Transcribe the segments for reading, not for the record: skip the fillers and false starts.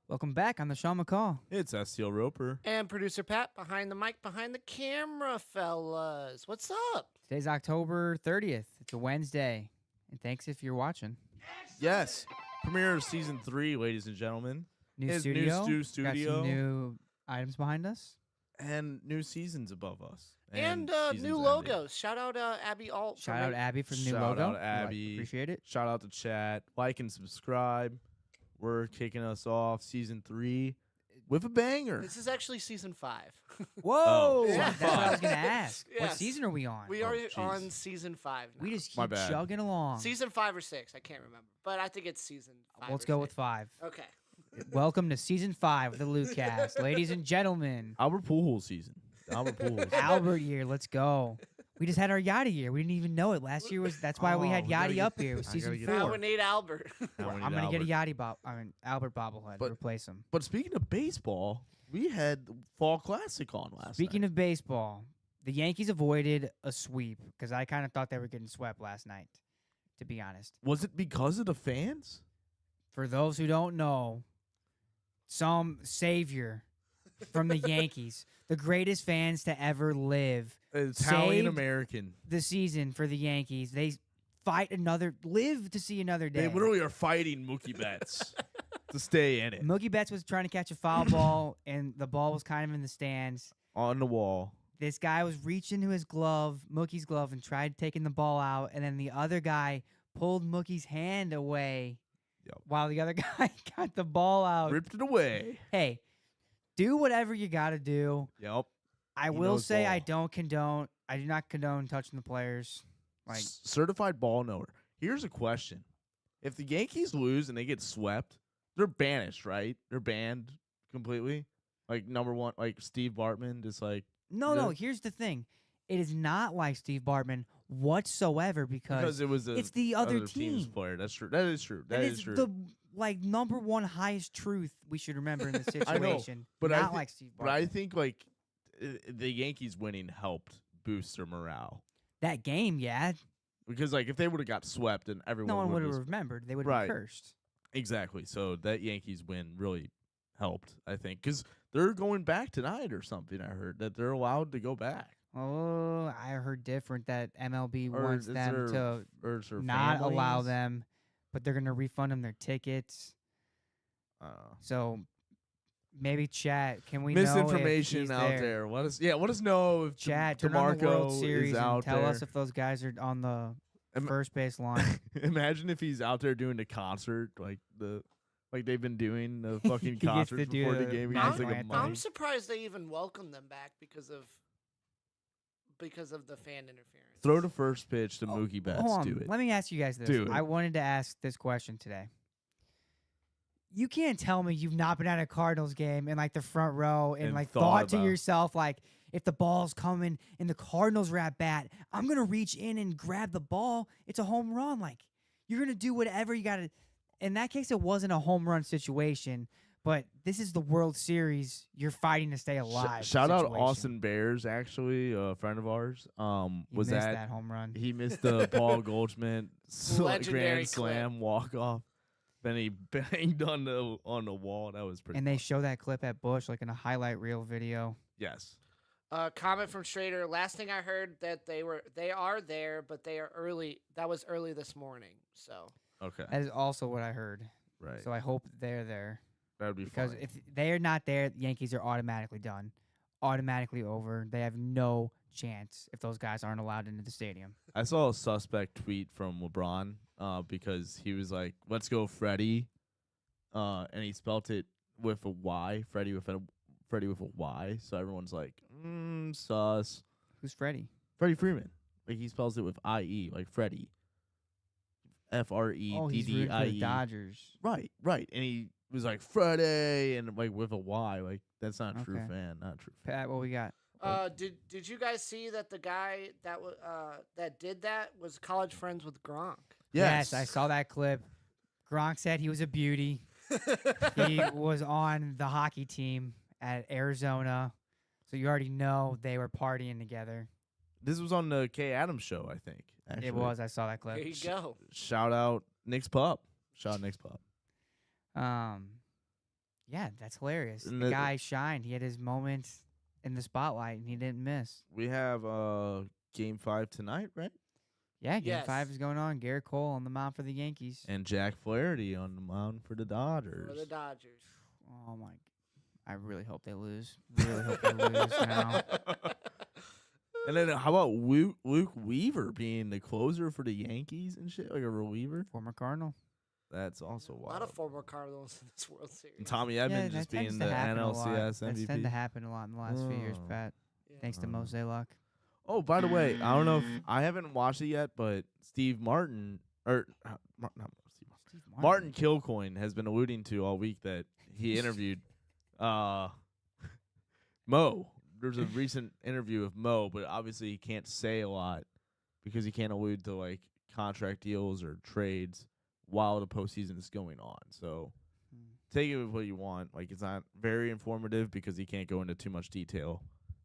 Welcome back on the Sean McCall. It's STL Roper. And producer Pat behind the mic, behind the camera, fellas. What's up? Today's October 30th. It's a Wednesday. And thanks if you're watching. Yes, premiere of season 3, ladies and gentlemen, New It's studio. new Got studio. some new items behind us. and new seasons above us, And seasons new ending. logos. Shout out Abby Alt. for Shout out making- Abby for the new Shout logo. out We like- Abby. appreciate it. Shout out to chat, like and subscribe. We're kicking us off season 3 with a banger. This is actually season 5. Whoa! Oh, yeah. That's what I was going to ask. What Yes. season are we on? We Oh, are jeez. on season 5 now. We just My keep bad. chugging along. Season 5 or 6. I can't remember. But I think it's season 5. Let's or go with 6. 5. Okay. Welcome to season 5 of the Lucast. Ladies and gentlemen, Albert Pujols season. Albert Pujols. Albert year. Let's go. We just had our Yachty year. We didn't even know it. Last year that's why we Oh, had we gotta Yachty get- up here. It was I gotta season get 4. Now we need Albert. Now we need I'm gonna get a Albert. Albert bobblehead. But- Replace him. But speaking of baseball, we had the Fall Classic on last Speaking night. of baseball, the Yankees avoided a sweep because I kind of thought they were getting swept last night, to be honest. Was it because of the fans? For those who don't know, some savior from the Yankees, the greatest fans to ever live, Italian Saved American. the season for the Yankees. They live to see another day. They literally are fighting Mookie Betts to stay in it. Mookie Betts was trying to catch a foul ball, and the ball was kind of in the stands. On the wall. This guy was reaching to his glove, Mookie's glove, and tried taking the ball out, and then the other guy pulled Mookie's hand away Yep. while the other guy got the ball out. Ripped it away. Hey, do whatever you got to do. Yep. I He will knows say I ball. do not condone touching the players. Like, Certified ball knower. Here's a question. If the Yankees lose and they get swept, they're banished, right? They're banned completely. Like number one, like Steve Bartman, just like no, The- here's the thing. It is not like Steve Bartman whatsoever because it was it's the other team's team. player. That's true. That is true. That That is is true. the number one highest truth we should remember in this I know, situation. but I not thi- like Steve Bartman. But I think like the Yankees winning helped boost their morale That game, yeah, because like if they would have got swept and everyone no one would would have remembered. They would have Right. been cursed. exactly. So that Yankees win really helped, I think, because they're going back tonight or something. I heard that they're allowed to go back. Oh, I heard different that MLB Or wants is them there to Or is there not allow families? them, but they're going to refund them their tickets. So maybe chat. Can we know if Misinformation he's out there. Let us know if Chat, turn on the World DeMarco Series is and out tell there. us if those guys are on the Im- first base line. Imagine if he's out there doing the concert like they've been doing the fucking He gets to concerts do before the the game. He national gets like a anthem. money. I'm surprised they even welcomed them back because of the fan interference. Throw the first pitch to Oh, Mookie Betts. Hold on. Do it. Let me ask you guys this. Do it. I wanted to ask this question today. You can't tell me you've not been at a Cardinals game in like the front row and And like thought thought to about- yourself like, if the ball's coming and the Cardinals are at bat, I'm gonna reach in and grab the ball. It's a home run. Like, you're gonna do whatever you gotta. In that case, it wasn't a home run situation, but this is the World Series. You're fighting to stay alive. Shout out situation. Austin Bears, actually, a friend of ours. He Was missed at that home run? he missed the Paul Goldschmidt Legendary grand clip. slam walk off. Then he banged on the wall. That was pretty. And they show that clip at Bush like in a highlight reel video. yes. Comment from Schrader. Last thing I heard that they are there, but they are early. That was early this morning. So Okay. That is also what I heard. Right. So I hope they're there. That would be Because fine. if they are not there, the Yankees are automatically done, automatically over. They have no chance if those guys aren't allowed into the stadium. I saw a suspect tweet from LeBron because he was like, "Let's go, Freddie," and he spelt it with a Y, Freddie with a Y. So everyone's like, sus. Who's Freddie? Freddie Freeman, like he spells it with I-E, like Freddie. Oh, he's rooting for the F-R-E-D-D-I-E. Dodgers. Right, and he was like Freddie, and like with a Y, like that's not a true Okay. fan, not a true. Pat, what we got? did you guys see that the guy that did that was college friends with Gronk? Yes, I saw that clip. Gronk said he was a beauty. He was on the hockey team at Arizona. So you already know they were partying together. This was on the Kay Adams show, I think. Actually. It was. I saw that There clip. you go. Shout out Nick's Pup. Shout out Nick's Pup. Yeah, that's hilarious. And The the- guy shined. He had his moment in the spotlight, and he didn't miss. We have Game 5 tonight, right? Yeah, Game 5 Yes. is going on. Garrett Cole on the mound for the Yankees. And Jack Flaherty on the mound for the Dodgers. For the Dodgers. Oh my! I really hope they lose. Really hope they lose now. And then how about Luke Weaver being the closer for the Yankees and shit, like a reliever? Former Cardinal. That's also A wild. lot of former Cardinals in this World Series. And Tommy Yeah, Edmonds that just tends being to the happen a lot. NLCS That's tend to MVP. happen a lot in the last few years, Oh. Pat. Yeah. Thanks to Oh. Mose Luck. Oh, by the way, I don't know if I haven't watched it yet, but Steve Martin or not Steve Martin. Steve Martin Kilcoyne has been alluding to all week that he interviewed Mo. There's a recent interview of Mo, but obviously he can't say a lot because he can't allude to like contract deals or trades while the postseason is going on. So Hmm. take it with what you want. Like it's not very informative because he can't go into too much detail,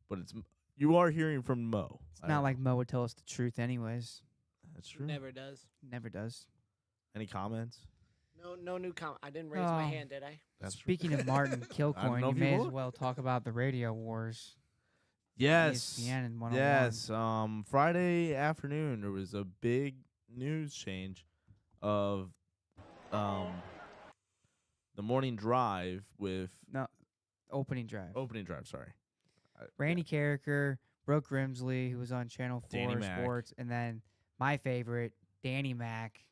but you are hearing from Mo. It's not like Mo would tell us the truth, anyways. That's true. Never does. Never does. Any comments? No new comment. I didn't raise my Oh. hand, did I? That's Speaking of Martin know Kilcoyne, you if you may as would. well talk about the radio wars. Yes. ESPN and 101. Yes. Friday afternoon there was a big news change of the morning drive with No, opening drive. opening drive, sorry. Randy Carricker, Brooke Grimsley, who was on Channel 4 Danny Mac. Sports, and then my favorite, Danny Mac,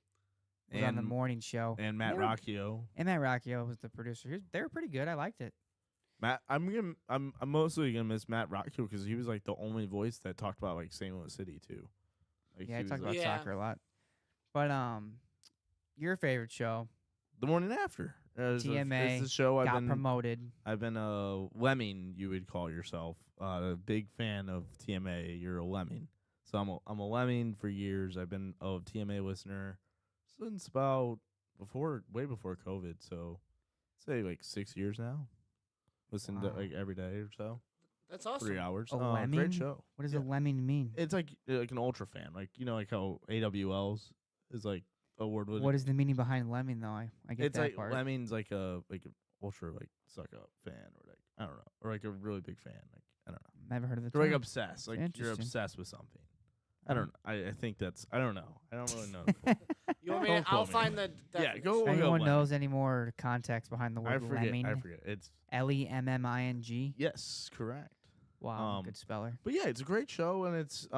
was on the And- morning show. And Matt They were- Rocchio. And Matt Rocchio was the producer. They were pretty good. I liked it. I'm mostly gonna miss Matt Rocchio because he was like the only voice that talked about like St. Louis City too. Like, Yeah, he I was, talked like, about Yeah. soccer a lot. But your favorite show the morning after. TMA It's a show got promoted. I've been a lemming, you would call yourself. A big fan of TMA. You're a lemming. So I'm a lemming for years. I've been a TMA listener since about way before COVID. So say like 6 years now. Listen to Wow. like every day or so. That's awesome. 3 hours. A lemming? Great show. What does Yeah. a lemming mean? It's like an ultra fan. Like like how AWLs is like award winning. What is the meaning behind lemming, though? I get It's that like part. Lemming's like a ultra like suck up fan or like I don't know or like a really big fan. Like I don't know. Never heard of the They're like term. obsessed. Like you're Interesting. obsessed with something. Uh-huh. I don't. I think that's. I don't know. I don't really know. the full- You want me Don't to, I'll quote me. find the Yeah, definition. go- If we'll anyone lemming. knows any more context behind the I word forget. lemming, I forget. It's Lemming. yes, correct. Wow, good speller. But yeah, it's a great show, and it's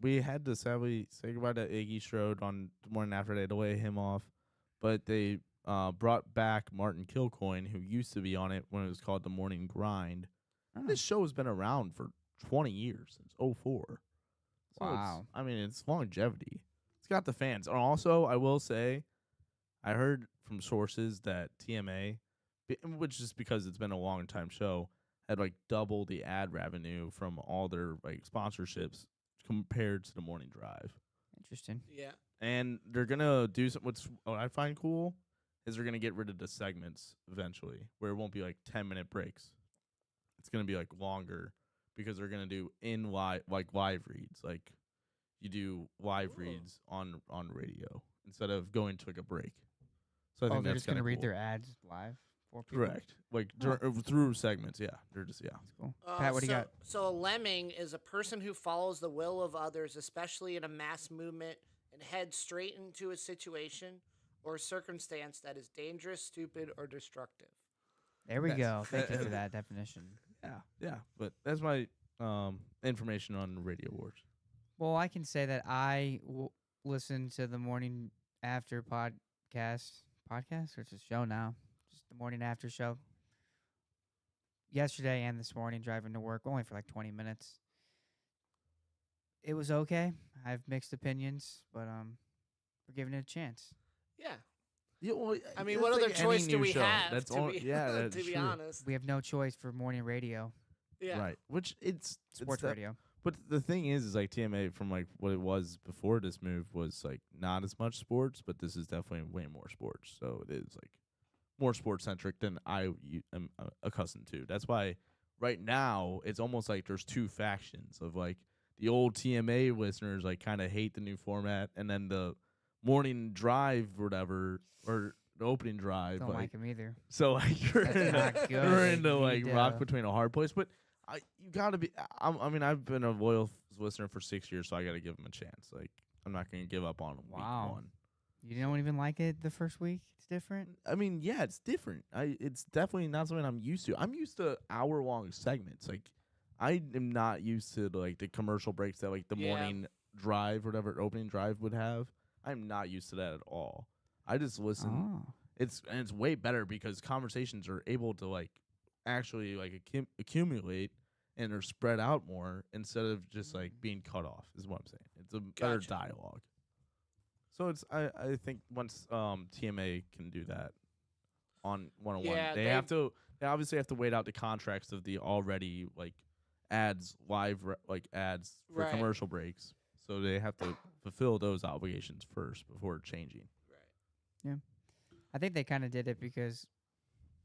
we had to sadly say goodbye to Iggy Strode on the morning after. They had to lay him off, but they brought back Martin Kilcoyne, who used to be on it when it was called The Morning Grind. Oh, This show has been around for 20 years since 04. So Wow. I mean, it's longevity. It's got the fans. And also, I will say, I heard from sources that TMA, which is because it's been a long time show, had like double the ad revenue from all their like sponsorships compared to the morning drive. Interesting. Yeah. And they're gonna do some. What I find cool is they're gonna get rid of the segments eventually, where it won't be like 10-minute breaks. It's gonna be like longer because they're gonna do live reads. Like you do live Ooh. reads on radio instead of going to like a break. So I think They're that's just gonna kinda read cool. their ads live for people. Correct. Like through segments. Yeah, they're just That's cool. so, Pat, what do you got? So a lemming is a person who follows the will of others, especially in a mass movement, and heads straight into a situation or circumstance that is dangerous, stupid, or destructive. There we Yes. go. Thank you for that definition. Yeah. But that's my information on Radio Wars. Well, I can say that I listen to the morning after podcast. Podcast, or it's a show now. Just the morning after show. Yesterday and this morning, driving to work, only for like 20 minutes. It was okay. I have mixed opinions, but we're giving it a chance. Yeah. Yeah, well, I mean, that's what other like any choice do new we show. have? That's to all, be, yeah, that's to be true. honest. We have no choice for morning radio, Yeah. Right. Which it's sports that- radio. But the thing is like TMA from like what it was before this move was like not as much sports, but this is definitely way more sports. So it is like more sports centric than I am accustomed to. That's why right now it's almost like there's two factions of like the old TMA listeners like kind of hate the new format, and then the morning drive or whatever or the opening drive. Don't like him either. So like you're That's in, not good. you're in They the like need, rock between a hard place. But you gotta be. I mean, I've been a loyal listener for 6 years, so I gotta give him a chance. Like I'm not gonna give up on him Wow. week 1. You don't even like it the first week? It's different? I mean, yeah, it's different. It's definitely not something I'm used to. I'm used to hour-long segments. Like, I am not used to like the commercial breaks that like the Yeah. morning drive, or whatever opening drive would have. I'm not used to that at all. I just listen. Oh. It's way better because conversations are able to like actually like accumulate and are spread out more instead of just like being cut off. Is what I'm saying. It's a better Gotcha. dialogue. So it's I think once TMA can do that on 101, Yeah, they obviously have to wait out the contracts of the already like ads ads for Right. commercial breaks. So they have to fulfill those obligations first before changing. Right. I think they kind of did it because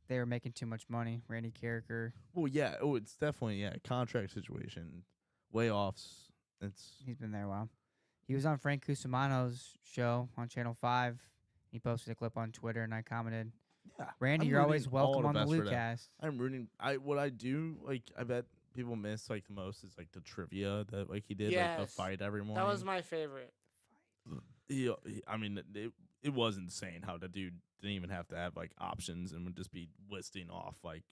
they were making too much money. Randy Carricker, Well, yeah. Oh, it's definitely contract situation, layoffs. he's been there a while. He was on Frank Cusimano's show on Channel 5. He posted a clip on Twitter, and I commented, Yeah. Randy, I'm you're always rooting all welcome the on the best for them. Lucast. I'm rooting. What I do like. I bet people miss like the most is like the trivia that like he did like the Yes. fight every morning. That was my favorite. I mean, it was insane how the dude didn't even have to have like options and would just be listing off like,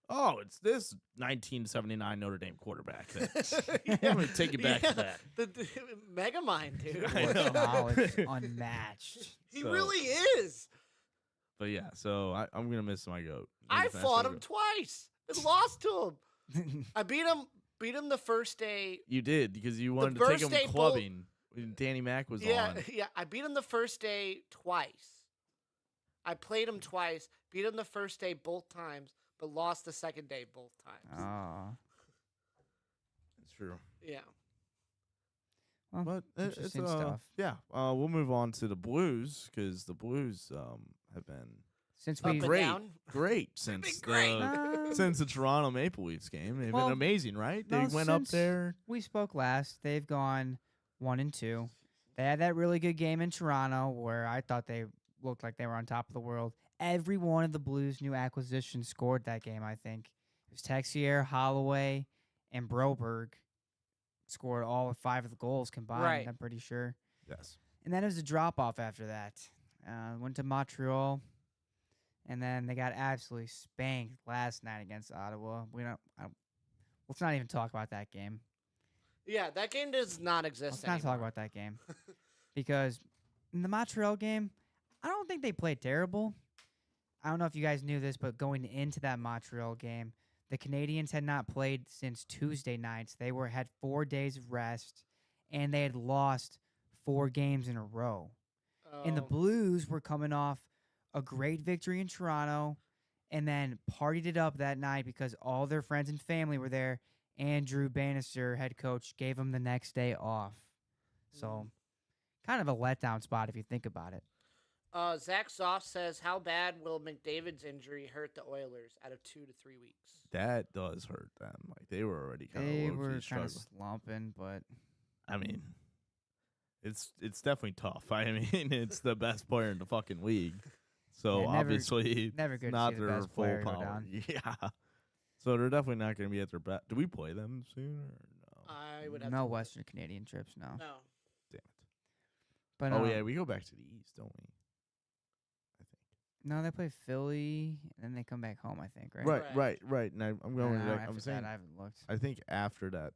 oh, it's this 1979 Notre Dame quarterback. Let me take you back to that. The Megamind, dude. I know. Sports knowledge unmatched. He So- really is. But yeah, so I'm gonna miss my goat. I He's the fought best him twice and lost to him. I beat him the first day. You did because you wanted to take first him day clubbing when Danny Mac was Yeah, on. yeah. I beat him the first day twice. I played him twice, beat him the first day both times, but lost the second day both times. Oh. It's true. Yeah. Well, But it's interesting stuff. Yeah, we'll move on to the Blues because the Blues have been Since Up we and great, down. great since been great. since the Toronto Maple Leafs game. They've Well, been amazing, right? They no, went up since there. we spoke last, they've gone 1-2. They had that really good game in Toronto where I thought they looked like they were on top of the world. Every one of the Blues' new acquisitions scored that game, I think. It was Texier, Holloway, and Broberg scored all 5 of the goals combined, Right. I'm pretty sure. Yes. And then it was a drop-off after that. Went to Montreal, and then they got absolutely spanked last night against Ottawa. Let's not even talk about that game. Yeah, that game does not exist Let's not talk anymore. about that game. Because in the Montreal game, I don't think they played terrible. I don't know if you guys knew this, but going into that Montreal game, the Canadians had not played since Tuesday nights. They had 4 days of rest, and they had lost 4 games in a row. And the Oh, Blues were coming off a great victory in Toronto and then partied it up that night because all their friends and family were there. Andrew Bannister, head coach, gave them the next day off. So, kind of a letdown spot if you think about it. Zach Zoff says, how bad will McDavid's injury hurt the Oilers out of 2 to 3 weeks? That does hurt them. Like they were already kind They of were kind struggling. of slumping, but I mean, it's definitely tough. I mean, it's the best player in the fucking league. So Yeah, never- obviously, never good it's to not see the their best full player go power. down. Yeah. So they're definitely not going to be at their best. Do we play them soon or no? I would have no to Western Canadian trips, no. No. Damn it. But Oh yeah, we go back to the East, don't we? I think. no, they play Philly, and then they come back home, I think, right? Right. And I'm going. No, Like, after I'm that, saying. I haven't looked. I think after that,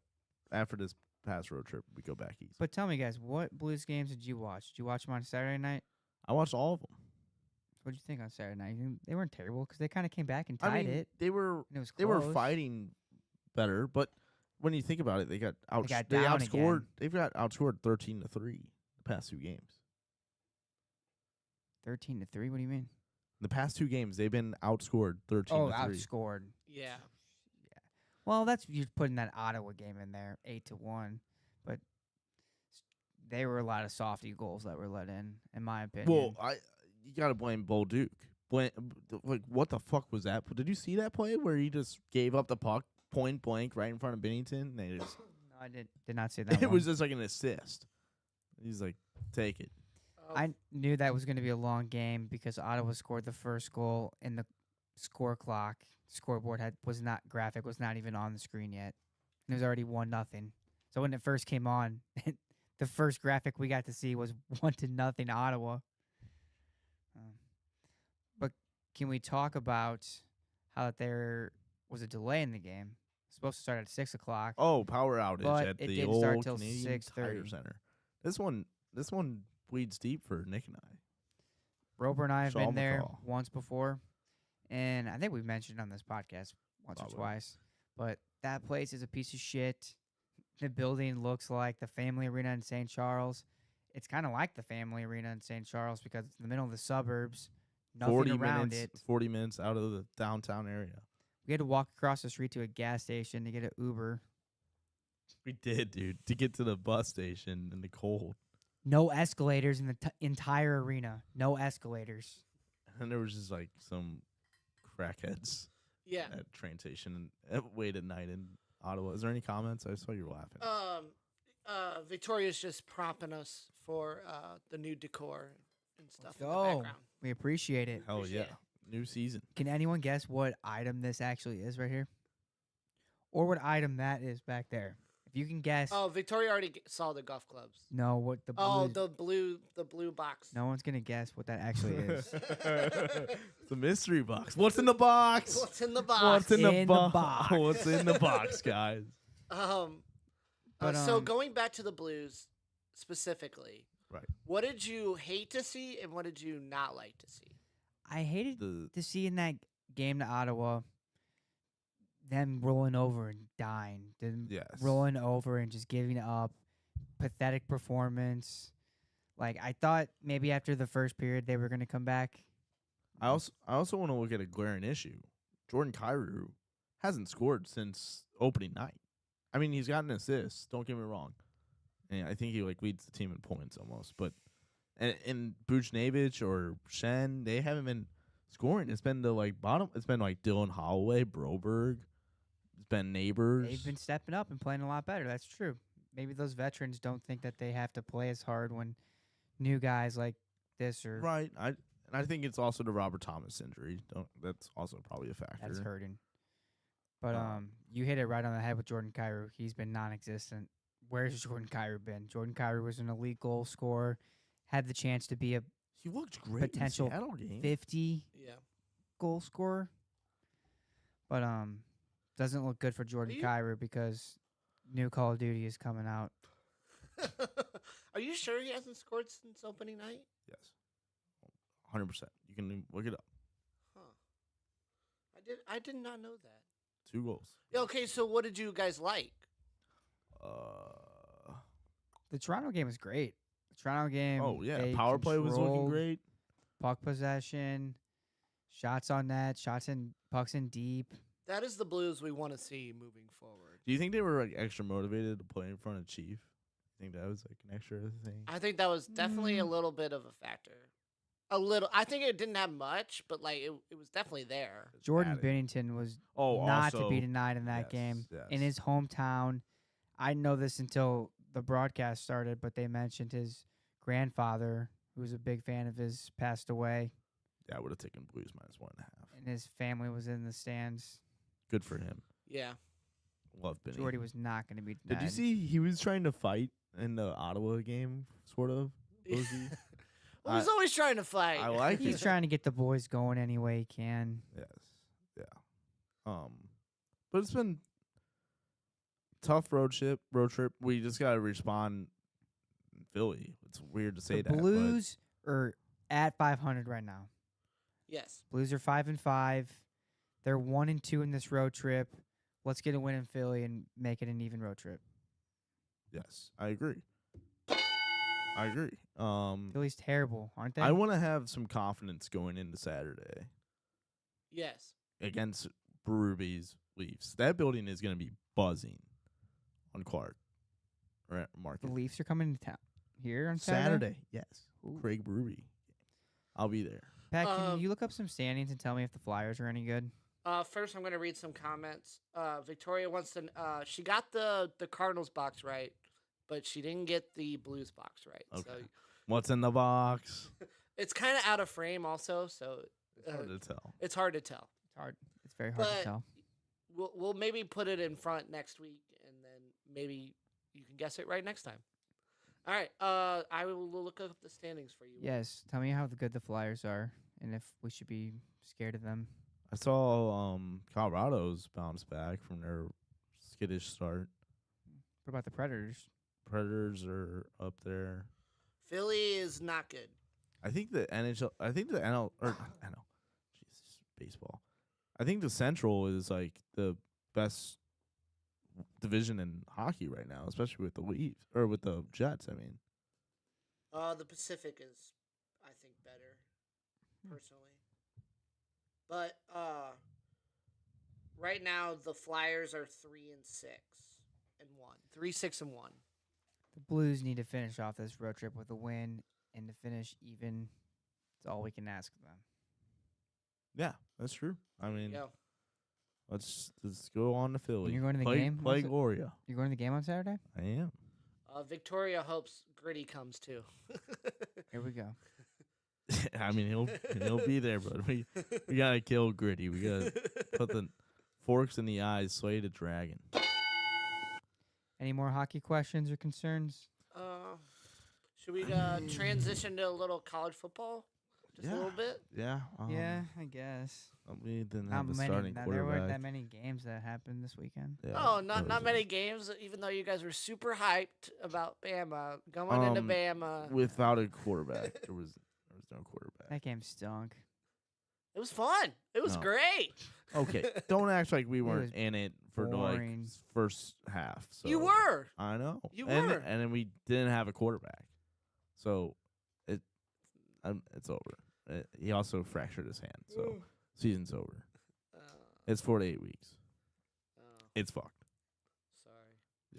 after this past road trip, we go back east. But tell me, guys, what Blues games did you watch? Did you watch them on Saturday night? I watched all of them. What did you think on Saturday night? They weren't terrible because they kind of came back and I tied mean, it. they were And it was they were close. fighting better, but when you think about it, they got got they down outscored. again. They've got outscored 13-3 the past 2 games. 13-3. What do you mean? The past 2 games, they've been outscored 13-3. Oh, outscored. Yeah. Well, that's you're putting that Ottawa game in there, 8-1, but they were a lot of softy goals that were let in my opinion. Well, you got to blame Bolduc. Like, what the fuck was that? Did you see that play where he just gave up the puck point blank right in front of Bennington? They just, no, I did not see that. it one. was just like an assist. He's like, take it. I knew that was going to be a long game because Ottawa scored the first goal and the scoreboard was not even on the screen yet. And it was already 1-0. So when it first came on, the first graphic we got to see was 1-0 Ottawa. But can we talk about how that there was a delay in the game? It's supposed to start at 6:00. Oh, power outage But at it the didn't start old till Canadian 6:30. Tire Center. This one bleeds deep for Nick and I. Roper and I have Shaw been there McCall. once before, and I think we've mentioned it on this podcast once Probably. or twice. But that place is a piece of shit. The building looks like the Family Arena in St. Charles. It's kind of like the Family Arena in St. Charles because it's in the middle of the suburbs. Nothing 40 around minutes, it. 40 minutes out of the downtown area. We had to walk across the street to a gas station to get an Uber. We did, dude, to get to the bus station in the cold. No escalators in the entire arena. No escalators. And there was just like some crackheads Yeah. at train station late at night in Ottawa. Is there any comments? I saw you were laughing. Victoria's just prompting us for the new decor and stuff in the go. background. We appreciate it. Hell appreciate yeah. it. New season. Can anyone guess what item this actually is right here? Or what item that is back there? If you can guess, Oh, Victoria already saw the golf clubs. no, what the blue Oh, is- the blue box. no one's gonna guess what that actually is. It's a mystery box. What's in the box? What's in the box? What's in the In the box? box. What's in the box, guys? But, So going back to the Blues specifically, Right. what did you hate to see and what did you not like to see? I hated The to see in that game to Ottawa them rolling over and dying, them yes. rolling over and just giving up. Pathetic performance. Like I thought maybe after the first period they were gonna come back. I also want to look at a glaring issue. Jordan Kyrou hasn't scored since opening night. I mean, he's got an assist. Don't get me wrong. And I think he leads the team in points almost. But and Buchnevich or Shen, they haven't been scoring. It's been the bottom. It's been Dylan Holloway, Broberg. It's been Neighbors. They've been stepping up and playing a lot better. That's true. Maybe those veterans don't think that they have to play as hard when new guys like this are right. I think it's also the Robert Thomas injury. That's also probably a factor. that's hurting. But Um, you hit it right on the head with Jordan Kyrou. He's been non-existent. Where's Jordan Kyrou been? Jordan Kyrou was an elite goal scorer, had the chance to be a He looked great potential in the Seattle game. 50 Yeah. goal scorer. But doesn't look good for Jordan you- Kyrou because new Call of Duty is coming out. Are you sure he hasn't scored since opening night? Yes. 100%. You can look it up. Huh. I did not know that. 2 goals. Yeah, okay, so what did you guys like? The Toronto game was great. The Toronto game. Oh yeah, they power play was looking controlled great. Puck possession, shots on net, pucks in deep. That is the Blues we want to see moving forward. Do you think they were extra motivated to play in front of Chief? I think that was an extra thing. I think that was definitely a little bit of a factor. A little. I think it didn't have much, but it was definitely there. Jordan Added. Bennington was Oh, not to also, be denied in that yes, game. yes. In his hometown, I didn't know this until the broadcast started, but they mentioned his grandfather, who was a big fan of his, passed away, Yeah, I would have taken Blues -1.5. and his family was in the stands. Good for him. Yeah. Love Benny. Jordy was not going to be denied. Did you see he was trying to fight in the Ottawa game, sort of? Rosie? Well, he's always trying to fight. I like He's it. trying to get the boys going any way he can. Yes. Yeah. But it's been tough road trip. We just gotta respond in Philly. It's weird to say The that. Blues are at 500 right now. Yes. Blues are 5-5. They're 1-2 in this road trip. Let's get a win in Philly and make it an even road trip. but yes, I agree. Philly's terrible, aren't they? I want to have some confidence going into Saturday Yes. against Berube's Leafs. That building is going to be buzzing on Clark or at the Market. Leafs are coming to town here on Saturday. Saturday, yes. Ooh. Craig Berube. I'll be there. Pat, can Um, you look up some standings and tell me if the Flyers are any good? First, I'm going to read some comments. Victoria wants to. She got the Cardinals box right, but she didn't get the Blues box right. So Okay. What's in the box? It's kind of out of frame, also, so It's hard to tell. it's hard to tell. It's hard. It's very hard But- to tell. We'll maybe put it in front next week, and then maybe you can guess it right next time. All right. I will look up the standings for you. Yes. Tell me how good the Flyers are, and if we should be scared of them. I saw Colorado's bounce back from their skittish start. What about the Predators? Predators are up there. Philly is not good. I think the NHL. I think the NL or NL. Jesus, baseball. I think the Central is like the best division in hockey right now, especially with the Leafs or with the Jets. I mean, The Pacific is, I think, better, personally. But right now the Flyers are 3-6 and 1. 3-6 and 1. The Blues need to finish off this road trip with a win, and to finish even. It's all we can ask of them. yeah, that's true. I mean, Yeah. let's go on to Philly. you're going to the play, game? Play What's it- Gloria. You're going to the game on Saturday? I am. Victoria hopes Gritty comes too. Here we go. I mean, he'll be there, but we gotta kill Gritty. We gotta put the forks in the eyes, slay the dragon. Any more hockey questions or concerns? Should we transition to a little college football? Just a little bit? Yeah. Yeah, I guess. We didn't Not have the many. starting There weren't quarterback. that many games that happened this weekend. Yeah, Oh, there not was many games, even though you guys were super hyped about Bama. Going into Bama. without a quarterback. there was no quarterback. That game stunk. It was fun. It was No. great. Okay, don't act like we was weren't in it for the boring. first half. So You were. I know. You and, were. and then we didn't have a quarterback, so it's over. He also fractured his hand, so season's over. Uh, It's 4 to 8 weeks. oh, It's fucked.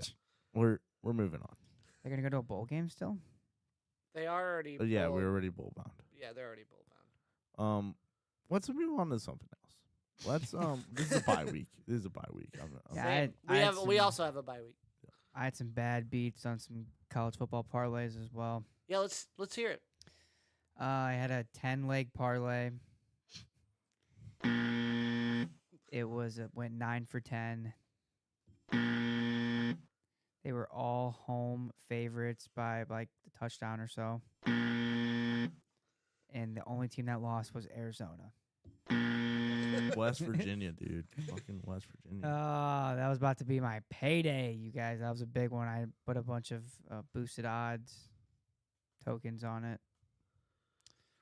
sorry. We're moving on. They're gonna go to a bowl game still. They are already. Yeah, bowl- we're already bowl bound. Yeah, they're already bowl bound. Let's move on to something else. Let's this is a bye week. This is a bye week. Yeah, Same. I had We some- also have a bye week. I had some bad beats on some college football parlays as well. Yeah, let's hear it. I had a 10-leg parlay. It went 9 for 10. They were all home favorites by like the touchdown or so. And the only team that lost was Arizona. West Virginia, dude. Fucking West Virginia. Oh, that was about to be my payday, you guys. That was a big one. I put a bunch of boosted odds tokens on it.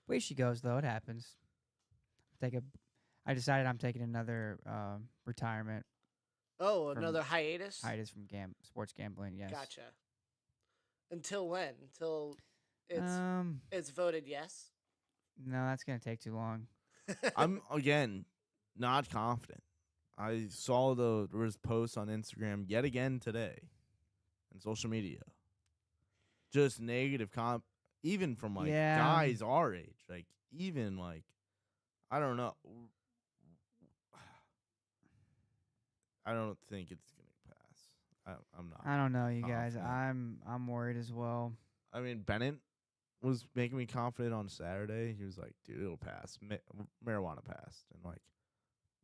Way she goes, though. It happens. I decided I'm taking another retirement Oh, From another hiatus. hiatus from sports gambling. Yes. Gotcha. Until when? Until it's it's voted yes. No, that's gonna take too long. I'm again not confident. I saw there was posts on Instagram yet again today, and social media. Just negative even from like Yeah. guys our age, like even like I don't know. I don't think it's gonna pass. I'm not. I don't know, you guys. confident. I'm worried as well. I mean, Bennett was making me confident on Saturday. He was like, "Dude, it'll pass. Marijuana passed," and like,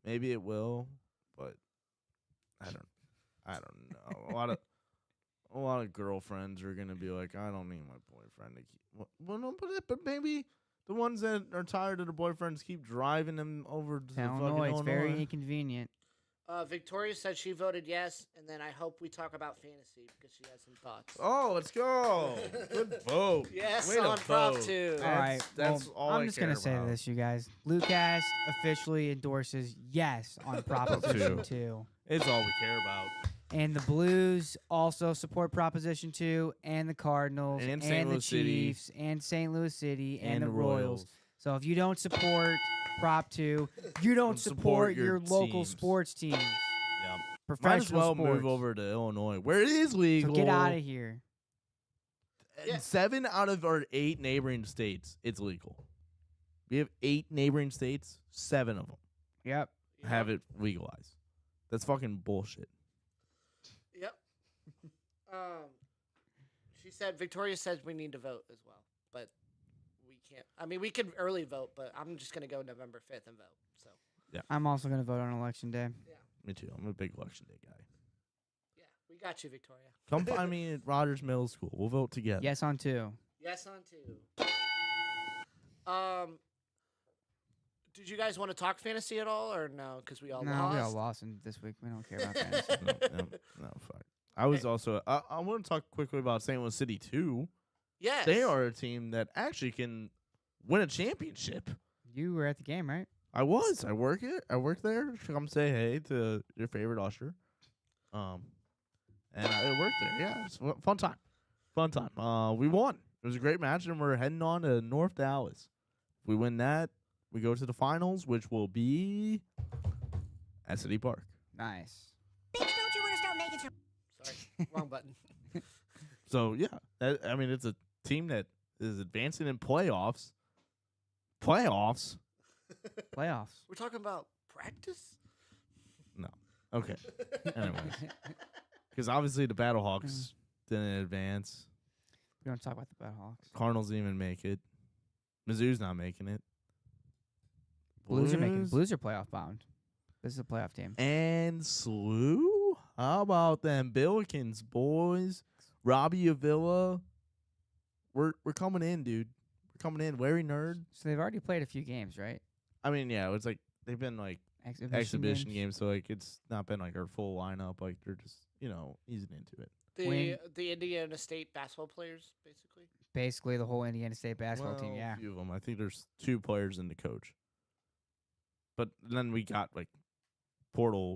maybe it will, but I don't know. A lot of girlfriends are gonna be like, "I don't need my boyfriend to keep." Well, no, but maybe the ones that are tired of their boyfriends keep driving them over to Illinois, it's fucking very Illinois. inconvenient. Victoria said she voted yes, and then I hope we talk about fantasy because she has some thoughts. Oh, let's go! Good vote. Yes, Way to on prop vote. two. All right, That's well, all I'm I just gonna care say about. this, you guys. Lucas officially endorses yes on Proposition 2. It's all we care about. And the Blues also support Proposition 2, and the Cardinals, And and, St. the Louis City. Chiefs, and St. Louis City, and, And the the Royals. Royals. So if you don't support Prop 2, you don't support your local teams. sports teams, Yeah. Might professional as well sports. move over to Illinois, where it is legal. So get out of here. Yeah. 7 out of our 8 neighboring states, it's legal. We have 8 neighboring states. 7 of them Yep. have it legalized. That's fucking bullshit. Yep. She said Victoria says we need to vote as well. but we can't. I mean, we could early vote, but I'm just gonna go November 5th and vote. So I'm also going to vote on election day. Me too. I'm a big election day guy. yeah, we got you, Victoria. Come find me at Rogers Middle School. We'll vote together. Yes on 2. Yes on 2. Did you guys want to talk fantasy at all, or no? Because we all No, lost. we all lost this week. We don't care about fantasy. No, fuck. I was also. I want to talk quickly about St. Louis City too. Yes. They are a team that actually can win a championship. You were at the game, right? I was. I work it. I worked there. Come say hey to your favorite usher. And I worked there. Yeah, it's a fun time. Fun time. We won. It was a great match, and we're heading on to North Dallas. If we win that, we go to the finals, which will be at City Park. Nice. Bitch, don't you want to start making some... Sorry, wrong button. So yeah, I mean it's a team that is advancing in playoffs. Playoffs? Playoffs. We're talking about practice. No. Okay. Anyways, because obviously the Battlehawks didn't advance. We don't talk about the Battlehawks. Cardinals didn't even make it. Mizzou's not making it. Blues are making. Blues are playoff bound. This is a playoff team. And Slew? How about them Billikens, boys? Robbie Avila. We're coming in, dude. We're coming in. Larry Nerd. So they've already played a few games, right? I mean, yeah, it's like they've been like exhibition games, so like it's not been like our full lineup. Like they're just, easing into it. The Indiana State basketball players, basically. Basically, the whole Indiana State basketball team. Yeah. A few of them. I think there's 2 players and the coach. But then we got like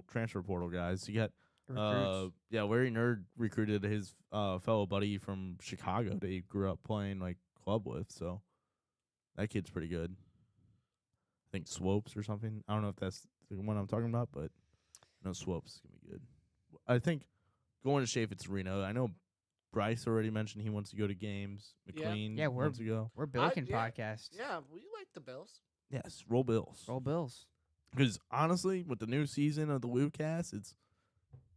transfer portal guys. You got Recruits. Larry Nerd recruited his fellow buddy from Chicago that he grew up playing like club with, so that kid's pretty good. I think Swopes or something. I don't know if that's the one I'm talking about, but no, Swopes is gonna be good. I think going to Chaffetz Arena. I know Bryce already mentioned he wants to go to games. McLean Yeah, wants to go. We're Billiken yeah. podcast. Yeah, we like the Bills. Yes, roll Bills. Roll Bills. Because honestly, with the new season of the Lewcast, it's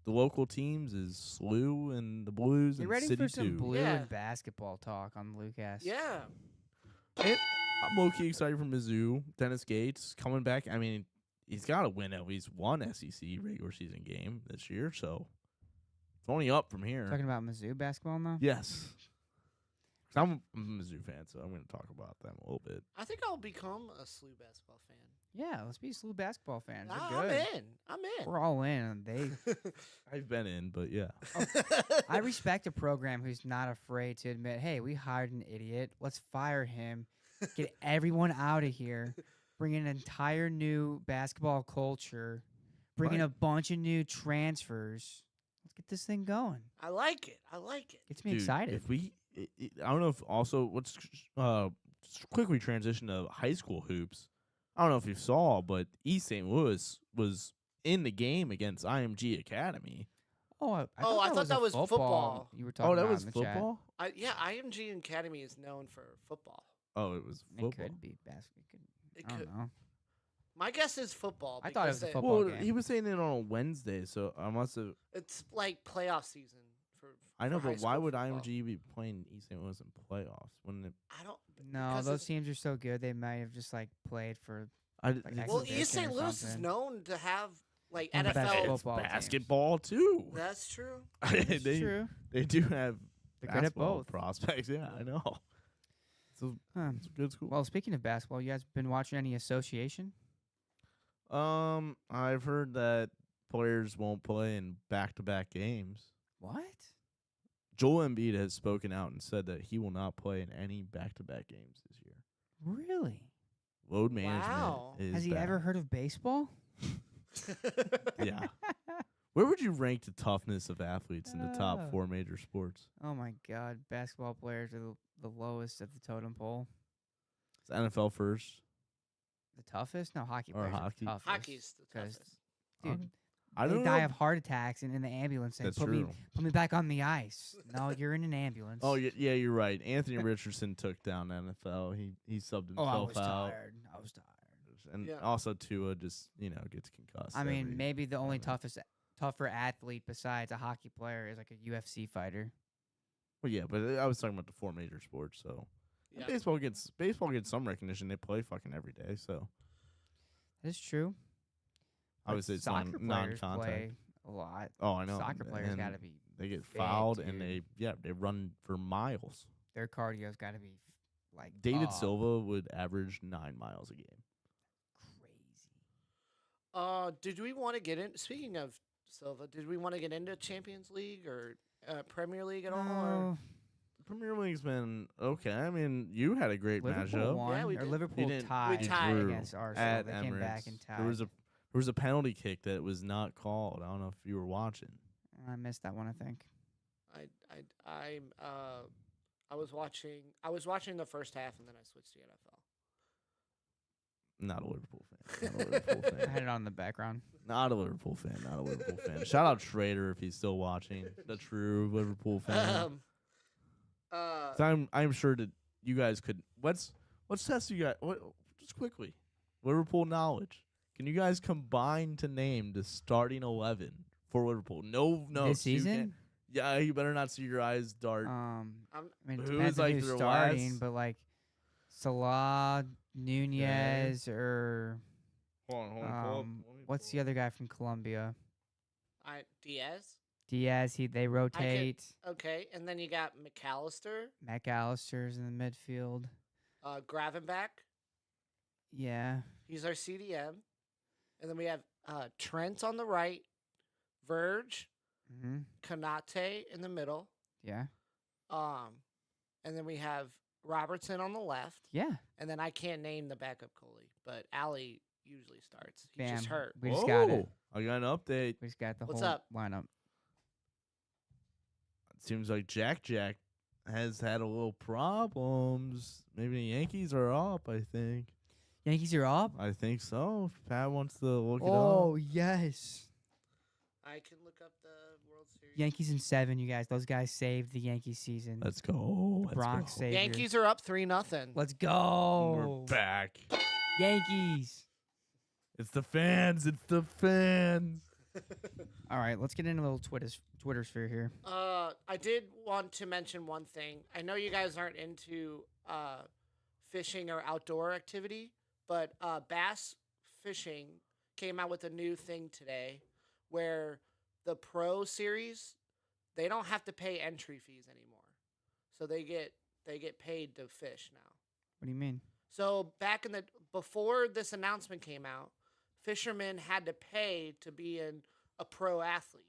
the local teams is SLU and the Blues Get and ready City for some 2. blue Yeah. and basketball talk on Lucas. Yeah. And I'm low-key excited for Mizzou. Dennis Gates coming back. I mean, he's got to win at least one SEC regular season game this year, so it's only up from here. Talking about Mizzou basketball now. Yes. 'Cause I'm a Mizzou fan, so I'm going to talk about them a little bit. I think I'll become a SLU basketball fan. Yeah, let's be SLU basketball fans. We're I'm good. in. I'm in. We're all in. They. I've been in, but yeah. I respect a program who's not afraid to admit, hey, we hired an idiot. Let's fire him. Get everyone out of here. Bring in an entire new basketball culture. Bring in Right. a bunch of new transfers. Let's get this thing going. I like it. I like it. Gets me Dude, excited. If we, I don't know if also let's quickly transition to high school hoops. I don't know if you saw, but East St. Louis was in the game against IMG Academy. I thought that was football. You were talking Oh, that about was in the chat. football. Yeah, IMG Academy is known for football. Oh, it was It football. could be basketball. It I could. don't know. My guess is football. I thought it because was a they- football Well, game. he was saying it on a Wednesday, so I must have. It's like playoff season for. I know, for high but why school would football. IMG be playing East St. Louis in playoffs? Wouldn't it? I don't. No, because those it's- teams are so good. They might have just like played for. I Well, exhibition East St. or Louis is something. known to have like One of the best NFL. football teams. basketball too. That's true. It's they true. they do have They're good at basketball both. prospects. Yeah, I know. So it's a good school. Well, speaking of basketball, you guys been watching any association? I've heard that players won't play in back-to-back games. What? Joel Embiid has spoken out and said that he will not play in any back-to-back games this year. Really? Load management Wow. is Has he bad. ever heard of baseball? Yeah. Where would you rank the toughness of athletes in the top Oh. 4 major sports? Oh my God, basketball players are the lowest of the totem pole. Is NFL first? The toughest? No, hockey Or players. hockey. Are the toughest. Hockey's the 'Cause, toughest. dude. I They don't die know. of heart attacks and in the ambulance saying, That's put true. me back on the ice. No, you're in an ambulance. Oh, yeah, you're right. Anthony Richardson took down NFL. He subbed Oh, I himself was out. tired. I was tired. And Yeah. also Tua just, gets concussed. I mean, every- maybe the only minute. tougher athlete besides a hockey player is like a UFC fighter. Well, yeah, but I was talking about the 4 major sports, so Yeah. Baseball gets some recognition. They play fucking every day, so That's true. But obviously it's soccer players non-contact. play a lot. Oh, I know. Soccer players and got to be. They get fit, fouled and dude. they run for miles. Their cardio's got to be like David up. Silva would average 9 miles a game. Crazy. Did we want to get in? Speaking of Silva, did we want to get into Champions League or Premier League at all? Or? No, Premier League's been okay. I mean, you had a great Liverpool matchup won. Yeah, we or did. Liverpool didn't- tied, we tied. against Arsenal. at They Emirates. came back and tied. There was a penalty kick that was not called. I don't know if you were watching. I missed that one. I think. I was watching the first half and then I switched to NFL. Not a Liverpool fan. Not a Liverpool I had fan. it on the background. Not a Liverpool fan. Not a Liverpool fan. Shout out Schrader if he's still watching. The true Liverpool fan. So I'm sure that you guys could. Let's test you guys. Just quickly, Liverpool knowledge. Can you guys combine to name the starting 11 for Liverpool? No. This you season? can't- Yeah, you better not see your eyes dart. I mean, it Who depends is, on like, who's their starting, last- but like Salah, Nunez, or Hold on. what's the other guy from Colombia? Diaz. Diaz. They rotate. Okay, and then you got McAllister, McAllister's in the midfield. Gravenbach. Yeah. He's our CDM, and then we have Trent on the right, Verge, Mm-hmm. Kanate in the middle, Yeah. and then we have Robertson on the left, Yeah. and then I can't name the backup goalie, but Ali usually starts. He's Bam. just hurt. We just got it. I got an update. We just got the What's whole up? lineup. It seems like Jack has had a little problems. Maybe the Yankees are up. I think. Yankees are up. I think so. If Pat wants to look it Oh up. yes. I can look up the World Series. Yankees in 7. You guys. Those guys saved the Yankees season. Let's go. The Bronx go. saved. Yankees are up 3-0. Let's go. We're back. Yankees. It's the fans. It's the fans. All right, let's get into a little Twitter sphere here. I did want to mention one thing. I know you guys aren't into fishing or outdoor activity, but Bass Fishing came out with a new thing today where the Pro Series, they don't have to pay entry fees anymore. So they get paid to fish now. What do you mean? So before this announcement came out, fishermen had to pay to be a pro athlete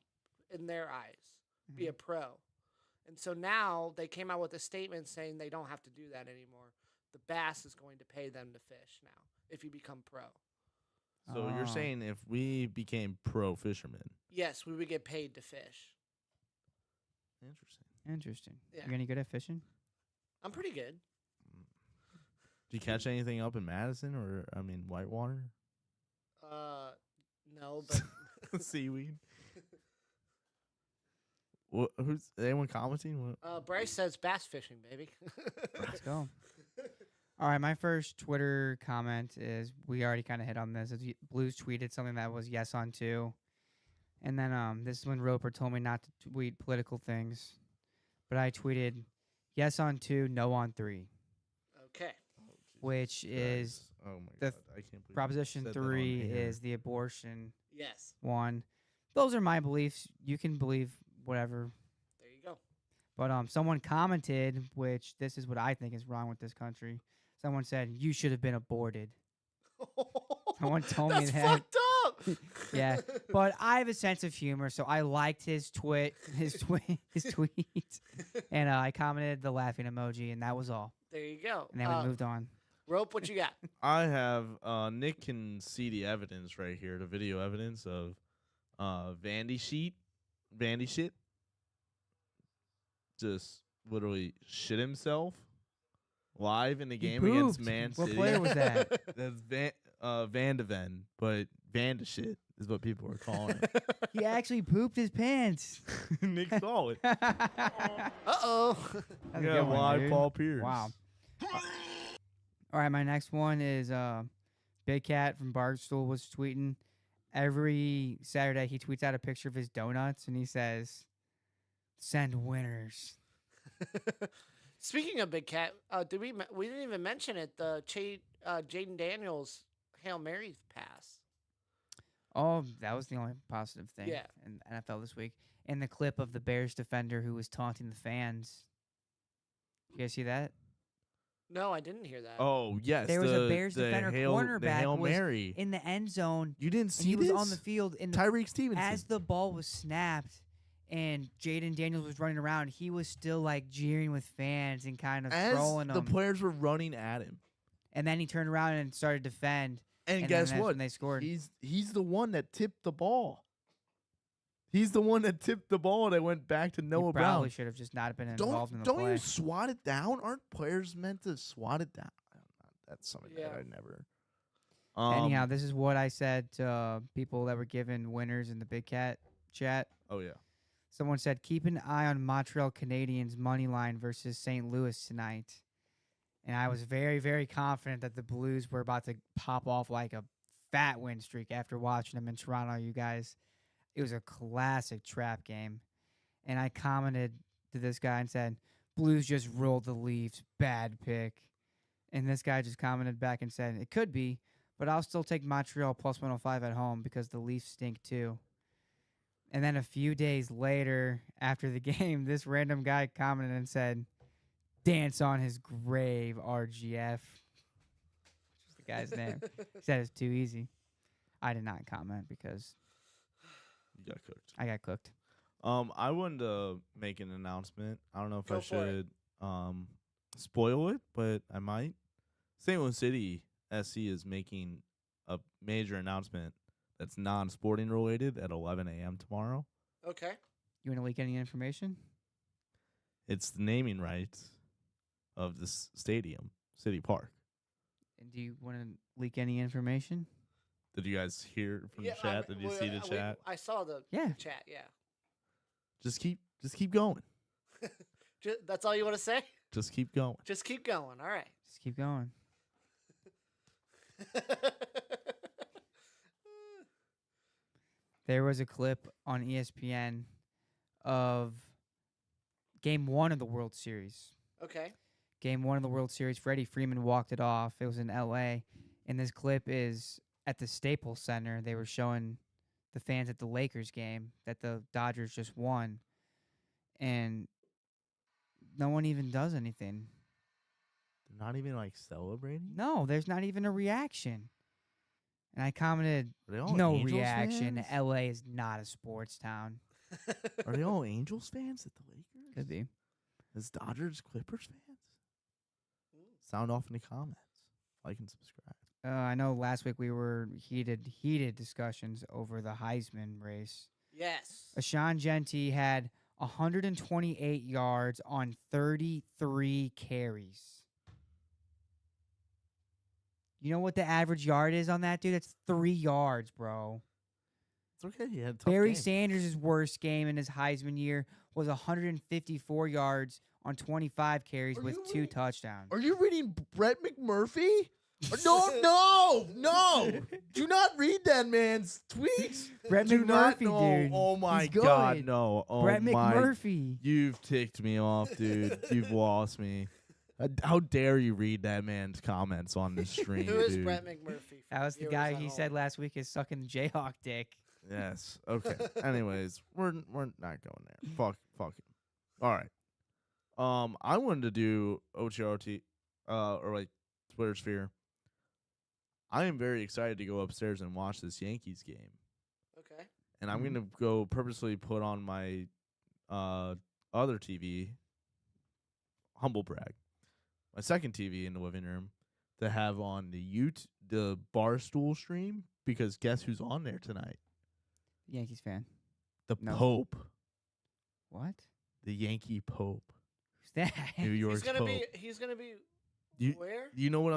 in their eyes, be a pro. And so now they came out with a statement saying they don't have to do that anymore. The Bass is going to pay them to fish now if you become pro. So Oh. you're saying if we became pro fishermen? Yes, we would get paid to fish. Interesting. Interesting. Yeah. You're any good at fishing? I'm pretty good. Do you catch anything up in Madison or Whitewater? No, but Seaweed. Who's anyone commenting? What? Bryce says bass fishing, baby. Let's go. All right, my first Twitter comment is we already kind of hit on this. Blues tweeted something that was yes on 2. And then this is when Roper told me not to tweet political things. But I tweeted yes on 2, no on 3, Okay. which is Oh my the god! I can't believe you Proposition said that on 3 air. is the abortion Yes. one. Those are my beliefs. You can believe whatever. There you go. But someone commented, which this is what I think is wrong with this country. Someone said you should have been aborted. Someone told me That's that. fucked up. Yeah, but I have a sense of humor, so I liked his tweet, and I commented the laughing emoji, and that was all. There you go. And then we moved on. Rope, what you got? I have Nick can see the evidence right here, the video evidence of Vandy shit, just literally shit himself live in the He game against pooped. Man What City. player was that? That's Van de Ven, but Van de shit is what people are calling it. He actually pooped his pants. Nick saw it. Uh-oh. That's a Yeah, good one, live dude. Paul Pierce. Wow. All right, my next one is Big Cat from Barstool was tweeting. Every Saturday, he tweets out a picture of his donuts, and he says, "Send winners." Speaking of Big Cat, we didn't even mention it. The Jaden Daniels Hail Mary pass. Oh, that was the only positive thing Yeah. in NFL this week. And the clip of the Bears defender who was taunting the fans. You guys see that? No, I didn't hear that. Oh yes, There was a Bears the defender Hail, cornerback the Hail was Mary. in the end zone. You didn't And see he was this? on the field in the, Tyreek Stevenson. as the ball was snapped and Jaden Daniels was running around. He was still like jeering with fans and kind of As trolling the them. players were running at him. And then he turned around and started to defend. And, then guess that's what? when they scored. He's the one that tipped the ball. He's the one that tipped the ball that went back to Noah He probably Brown. should have just not been involved in the Don't play. you swat it down? Aren't players meant to swat it down? I don't know. That's something that Yeah. I never. Anyhow, this is what I said to people that were given winners in the Big Cat chat. Oh yeah. Someone said, keep an eye on Montreal Canadiens money line versus St. Louis tonight. And I was very, very confident that the Blues were about to pop off like a fat win streak after watching them in Toronto, you guys. It was a classic trap game. And I commented to this guy and said, Blues just rolled the Leafs. Bad pick. And this guy just commented back and said, it could be, but I'll still take Montreal plus 105 at home because the Leafs stink too. And then a few days later, after the game, this random guy commented and said, dance on his grave, RGF. Which is the guy's name. He said it's too easy. I did not comment because You got cooked. I got cooked. I wanted to make an announcement. I don't know if Go I for it. should spoil it, but I might. St. Louis City SC is making a major announcement that's non-sporting related at 11 a.m. tomorrow. Okay. You want to leak any information? It's the naming rights of this stadium, City Park. And do you want to leak any information? Did you guys hear from the chat? Did you see the chat? I saw the Yeah. chat. Yeah. Just keep going. That's all you want to say? Just keep going. Just keep going. All right. Just keep going. There was a clip on ESPN of Game 1 of the World Series. Okay. Game 1 of the World Series, Freddie Freeman walked it off. It was in L.A., and this clip is at the Staples Center. They were showing the fans at the Lakers game that the Dodgers just won, and no one even does anything. They're not even like celebrating. No, there's not even a reaction. And I commented, Are they all no Angels reaction. fans? L.A. is not a sports town. Are they all Angels fans at the Lakers? Could be. Is Dodgers Clippers fans? Sound off in the comments. Like and subscribe. I know last week we were heated discussions over the Heisman race. Yes. Ashawn Genty had 128 yards on 33 carries. You know what the average yard is on that dude? That's 3 yards, bro. It's okay. He had a tough Barry game. Sanders' worst game in his Heisman year was 154 yards on 25 carries Are with you 2 reading- touchdowns. Are you reading Brett McMurphy? No. Do not read that man's tweets. Brett Do not- McMurphy, no. dude. Oh my He's God, good. no. Oh Brett my. McMurphy. You've ticked me off, dude. You've lost me. How dare you read that man's comments on the stream, Who is dude? Brett McMurphy? That was the Viewers guy at he home. said last week is sucking the Jayhawk dick. Yes. Okay. Anyways, we're not going there. Fuck it. All right. I wanted to do OTRT, or like Twitter sphere. I am very excited to go upstairs and watch this Yankees game, Okay. and I'm Mhm. gonna go purposely put on my other TV. Humble brag, my second TV in the living room to have on the Barstool stream, because guess who's on there tonight? Yankees fan. The No. Pope, What? the Yankee Pope, Who's that? New York's He's gonna Pope. be. He's gonna be. You- Where? Do you know who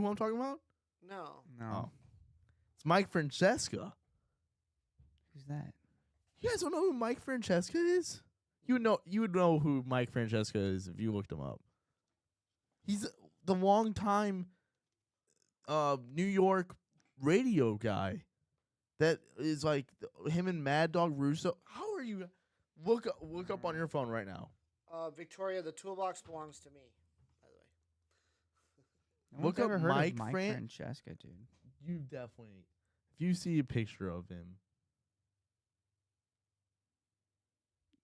I'm talking about? No. No. Oh. It's Mike Francesca. Who's that? You guys don't know who Mike Francesca is? You would know who Mike Francesca is if you looked him up. He's the longtime New York radio guy that is like him and Mad Dog Russo. How are you? Look up on your phone right now. Victoria, the toolbox belongs to me. By the way. No one's Look up ever heard Mike of Mike Fran- Francesca, dude. You definitely, if you see a picture of him,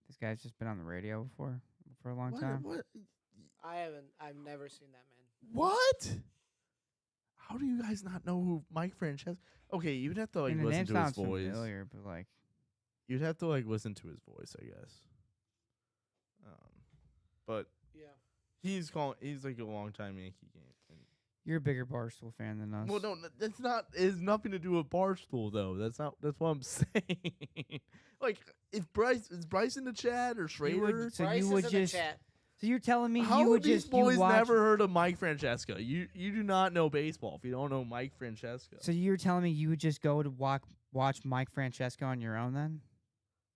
This guy's just been on the radio before for a long what, time. what? I've never seen that man. What? How do you guys not know who Mike Francesca? Okay, you'd have to I like mean, the listen name to his sounds voice. familiar, but like, You'd have to like listen to his voice, I guess. But Yeah. he's like a longtime Yankee game. you're a bigger Barstool fan than us. Well, no, that's not. It has nothing to do with Barstool, though. That's not. That's what I'm saying. Like, is Bryce in the chat or You Schrader? would, so Bryce you is would in just. the chat. So you're telling me How you have would these just boys you watch, never heard of Mike Francesca? You do not know baseball if you don't know Mike Francesca. So you're telling me you would just go to watch Mike Francesca on your own then?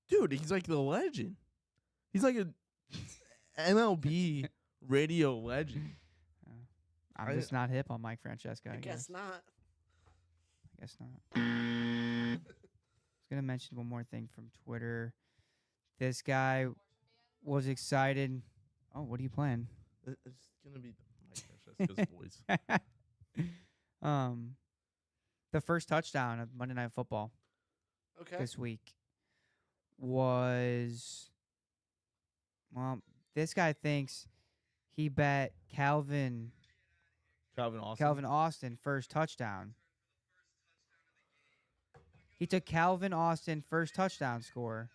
Dude, he's like the legend. He's like a MLB radio legend. I'm I- just not hip on Mike Francesca. I guess not. I guess not. I was gonna mention one more thing from Twitter. This guy was excited. Oh, what are you playing? It's gonna be Mike Francesca's voice. The first touchdown of Monday Night Football Okay. this week was, well, this guy thinks he bet Calvin Austin first touchdown. He took Calvin Austin first touchdown score,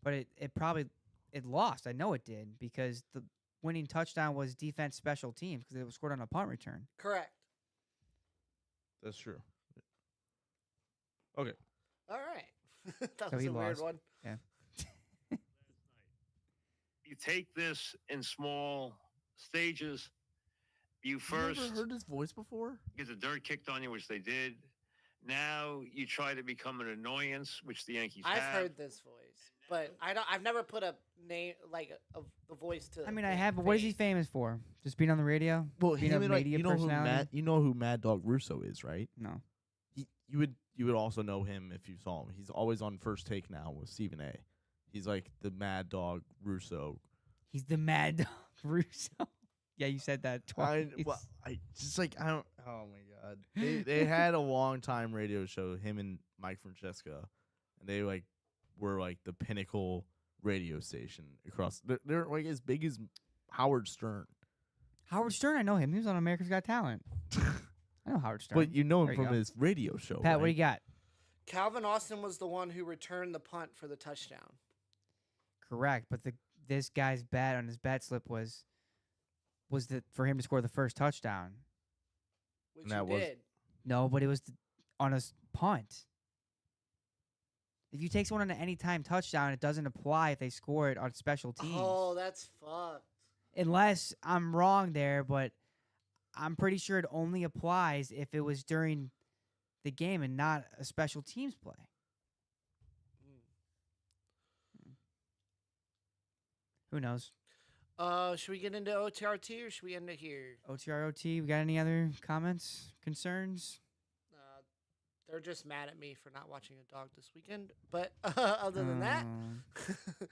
but it lost. I know it did because the winning touchdown was defense special teams because it was scored on a punt return. Correct. That's true. Okay. All right. That So was he a weird lost. one. You take this in small stages. You You first never heard his voice before? get the dirt kicked on you, which they did. Now you try to become an annoyance, which the Yankees I've have. heard this voice, but I've never put a name like a voice to. I mean, I the have, but what is he face. famous for? Just being on the radio? Well, Being him a and like, media you know who personality? you know who Mad Dog Russo is, right? No. You would also know him if you saw him. He's always on First Take now with Stephen A. He's like the Mad Dog Russo. He's the Mad Dog Russo. Yeah, you said that twice. I just like I don't. Oh my god, they had a long time radio show, him and Mike Francesca, and they like were like the pinnacle radio station across. They're like as big as Howard Stern. Howard Stern, I know him. He was on America's Got Talent. I know Howard Stern. But you know him There you from go. his radio show. Pat, right? what do you got? Calvin Austin was the one who returned the punt for the touchdown. Correct, but this guy's bet on his bet slip was for him to score the first touchdown. Which And he that was- did. No, but it was on a punt. If you take someone on an anytime touchdown, it doesn't apply if they score it on special teams. Oh, that's fucked. Unless I'm wrong there, but I'm pretty sure it only applies if it was during the game and not a special teams play. Who knows? Should we get into OTRT or should we end it here? OTROT, we got any other comments, concerns? They're just mad at me for not watching a dog this weekend. But other than that,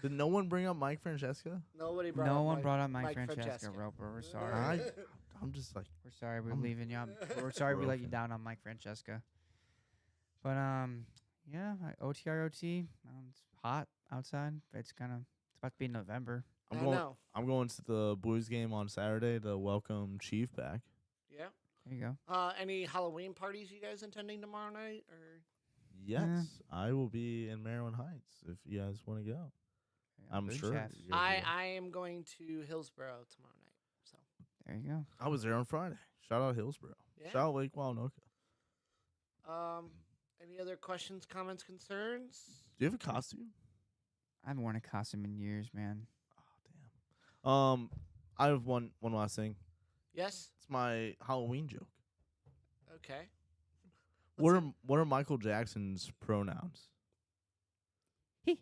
Did no one bring up Mike Francesca? nobody brought No up one brought up Mike Francesca. Francesca, Roper. We're sorry. I'm just like We're sorry we're I'm leaving you. We're sorry we let you broken. down on Mike Francesca. But yeah, OTROT. It's hot outside. It's about to be November. I I'm going. know. I'm going to the Blues game on Saturday to welcome Chief back. Yeah. There you go. Any Halloween parties you guys intending tomorrow night? Or Yes, I will be in Maryland Heights if you guys want to go. I'm Big sure. chef. you guys will. I am going to Hillsboro tomorrow night. So There you go. I was there on Friday. Shout out Hillsboro. Yeah. Shout out Lake Wanoka. Any other questions, comments, concerns? Do you have a costume? I haven't worn a costume in years, man. Oh damn. I have one last thing. Yes. It's my Halloween joke. Okay. What are Michael Jackson's pronouns? All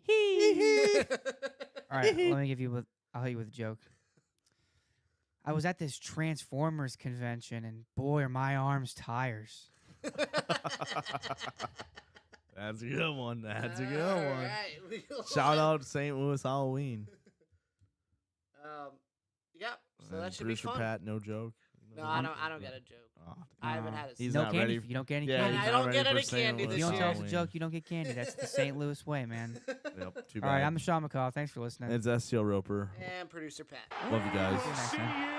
right, let me give you. I'll hit you with a joke. I was at this Transformers convention, and boy, are my arms tires. That's a good one. That's a good All one. right, we will Shout let- out St. Louis Halloween. Yeah. So And that should be Producer fun. Pat, no joke. No, I don't get a joke. Oh, I haven't had it. He's no not candy. ready. You don't get any Yeah, candy. he's I not don't ready get for any St. candy Louis If you don't tell us a Halloween. joke, you don't get candy. That's the St. Louis way, man. Yep, too All right, bad. I'm Sean McCall. Thanks for listening. It's STL Roper. And producer Pat. Love you guys. See you next time.